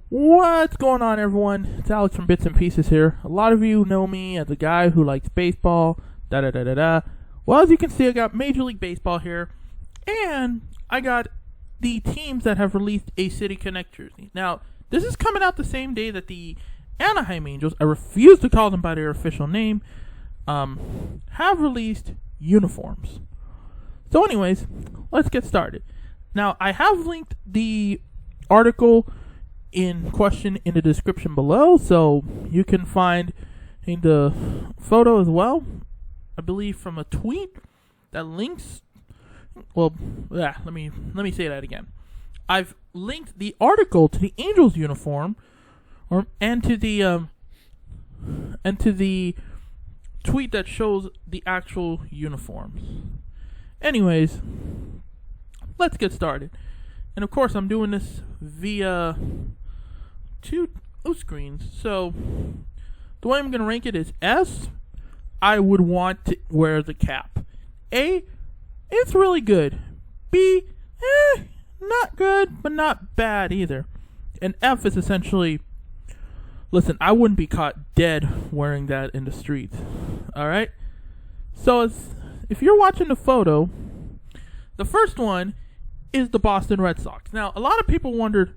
What's going on, everyone? It's Alex from Bits and Pieces here. A lot of you know me as a guy who likes baseball, da-da-da-da-da. Well, as you can see, I got Major League Baseball here, and I got the teams that have released a City Connect jersey. Now, this is coming out the same day that the Anaheim Angels, I refuse to call them by their official name, have released uniforms. So anyways, let's get started. Now, I have linked the article in question in the description below, so you can find in the photo as well, I believe from a tweet that links, let me say that again. I've linked the article to the Angels uniform, and to the tweet that shows the actual uniforms. Anyways, let's get started. And of course, I'm doing this via two screens. So the way I'm going to rank it is S, I would want to wear the cap. A, it's really good. B, not good, but not bad either. And F is essentially, listen, I wouldn't be caught dead wearing that in the streets. Alright? So if you're watching the photo, the first one is the Boston Red Sox. Now, a lot of people wondered,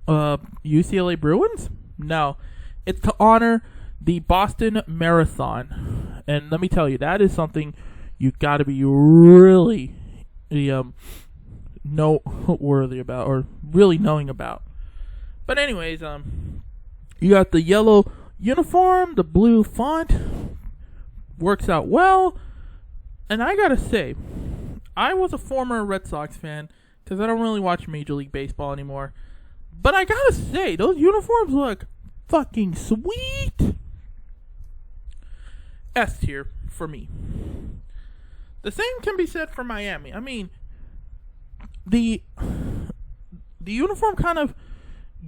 UCLA Bruins? No. It's to honor the Boston Marathon. And let me tell you, that is something you got to be really noteworthy about, or really knowing about. But anyways, you got the yellow uniform, the blue font, works out well. And I gotta say, I was a former Red Sox fan, because I don't really watch Major League Baseball anymore. But I gotta say, those uniforms look fucking sweet. S tier for me. The same can be said for Miami. I mean, the uniform kind of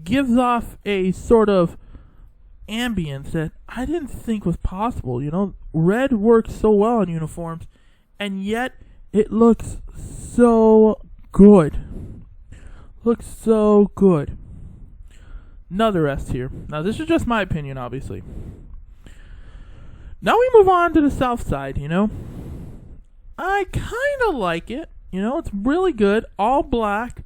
gives off a sort of ambience that I didn't think was possible. You know, red works so well on uniforms, and yet it looks so good. Looks so good. Another S tier. Now, this is just my opinion, obviously. Now we move on to the south side, you know. I kind of like it. You know, it's really good. All black.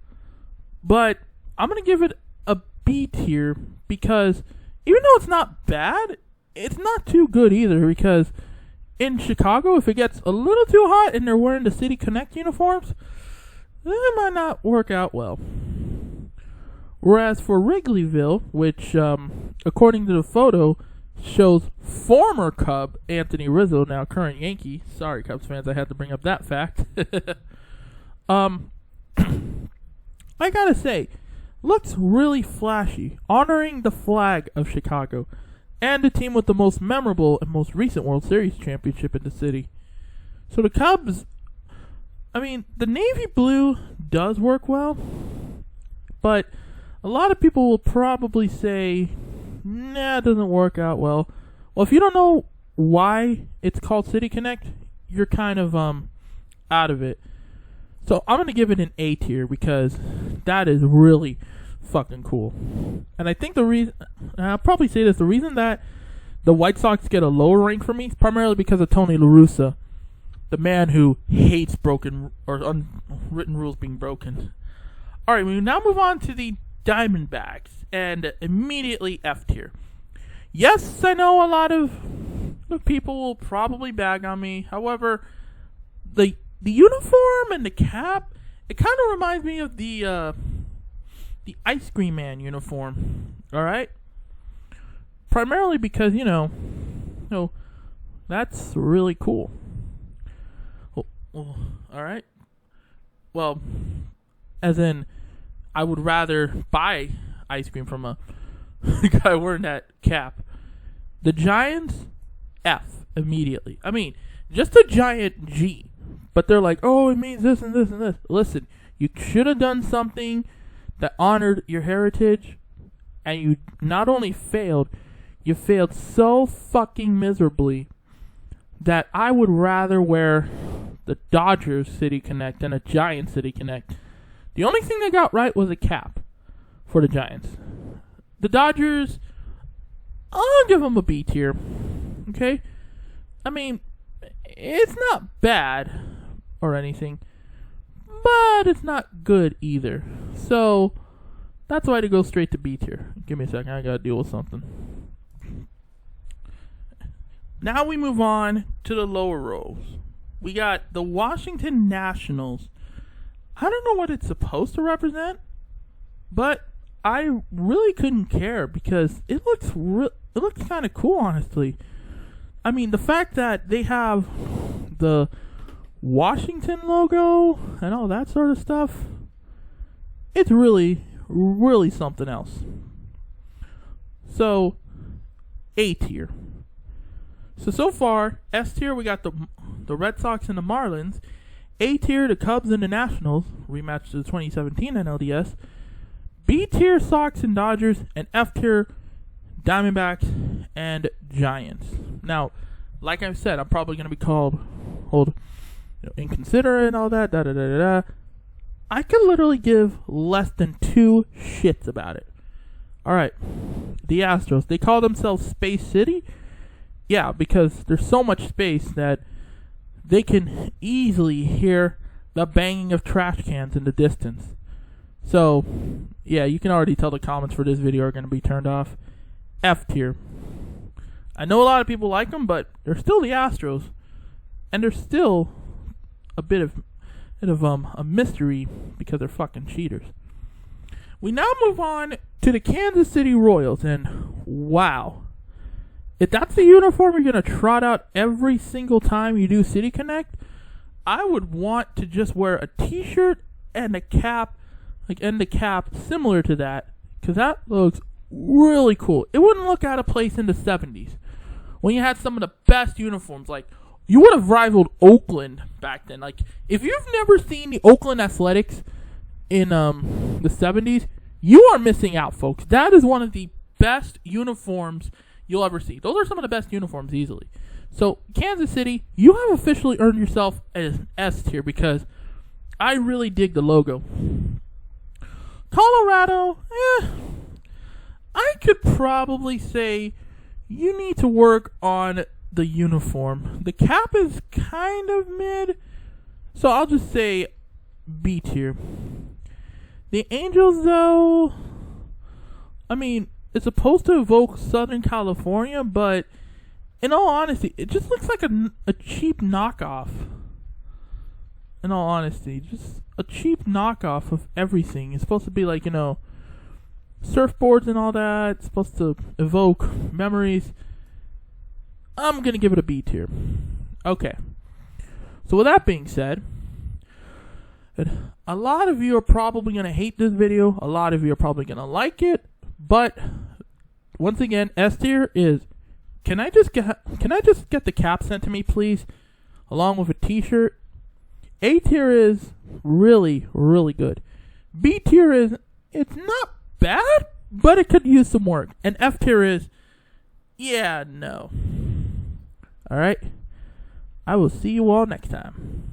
But I'm going to give it a B tier because even though it's not bad, it's not too good either, because in Chicago, if it gets a little too hot and they're wearing the City Connect uniforms, then it might not work out well. Whereas for Wrigleyville, which, according to the photo, shows former Cub Anthony Rizzo, now current Yankee. Sorry, Cubs fans, I had to bring up that fact. I gotta say, looks really flashy, honoring the flag of Chicago and the team with the most memorable and most recent World Series championship in the city. So the Cubs, I mean, the navy blue does work well, but a lot of people will probably say, nah, it doesn't work out well. Well, if you don't know why it's called City Connect, you're kind of out of it. So I'm going to give it an A tier because that is really fucking cool. And I think the reason, I'll probably say this, the reason that the White Sox get a lower rank for me is primarily because of Tony La Russa, the man who hates broken or unwritten rules being broken. Alright, we now move on to the Diamondbacks, and immediately F tier. Yes, I know a lot of people will probably bag on me. However, the uniform and the cap, it kind of reminds me of the Ice Cream Man uniform. All right, primarily because you know, that's really cool. All right. Well, as in, I would rather buy ice cream from a guy wearing that cap. The Giants, F immediately. I mean, just a giant G. But they're like, oh, it means this and this and this. Listen, you should have done something that honored your heritage, and you not only failed, you failed so fucking miserably that I would rather wear the Dodgers City Connect than a Giant City Connect. The only thing they got right was a cap. for the Giants. The Dodgers, I'll give them a B tier. Okay? I mean, it's not bad or anything, but it's not good either. So, that's why to go straight to B tier. Give me a second, I gotta deal with something. Now we move on to the lower rows. We got the Washington Nationals. I don't know what it's supposed to represent, but I really couldn't care because it looks kind of cool, honestly. I mean, the fact that they have the Washington logo and all that sort of stuff, it's really, really something else. So, A tier. So far, S tier, we got the Red Sox and the Marlins. A tier, the Cubs and the Nationals, rematch to the 2017 NLDS. B tier, Sox and Dodgers. And F tier, Diamondbacks and Giants. Now, like I said, I'm probably going to be called inconsiderate and all that. I could literally give less than 2 shits about it. Alright, the Astros. They call themselves Space City. Yeah, because there's so much space that they can easily hear the banging of trash cans in the distance. So, yeah, you can already tell the comments for this video are going to be turned off. F tier. I know a lot of people like them, but they're still the Astros. And they're still a bit of a mystery because they're fucking cheaters. We now move on to the Kansas City Royals. And, wow. If that's the uniform you're going to trot out every single time you do City Connect, I would want to just wear a t-shirt and a cap, similar to that, because that looks really cool. It wouldn't look out of place in the 70s when you had some of the best uniforms. Like, you would have rivaled Oakland back then. Like, if you've never seen the Oakland Athletics in the 70s, you are missing out, folks. That is one of the best uniforms you'll ever see. Those are some of the best uniforms easily. So, Kansas City, you have officially earned yourself an S tier because I really dig the logo. Colorado, I could probably say you need to work on the uniform. The cap is kind of mid, so I'll just say B tier. The Angels, though, I mean, it's supposed to evoke Southern California, but in all honesty, it just looks like a cheap knockoff. In all honesty, just a cheap knockoff of everything. It's supposed to be like, surfboards and all that. It's supposed to evoke memories. I'm going to give it a B tier. Okay. So with that being said, a lot of you are probably going to hate this video. A lot of you are probably going to like it. But once again, S tier is, can I just get the cap sent to me, please, along with a t-shirt? A tier is really, really good. B tier is, it's not bad, but it could use some work. And F tier is, yeah, no. Alright? I will see you all next time.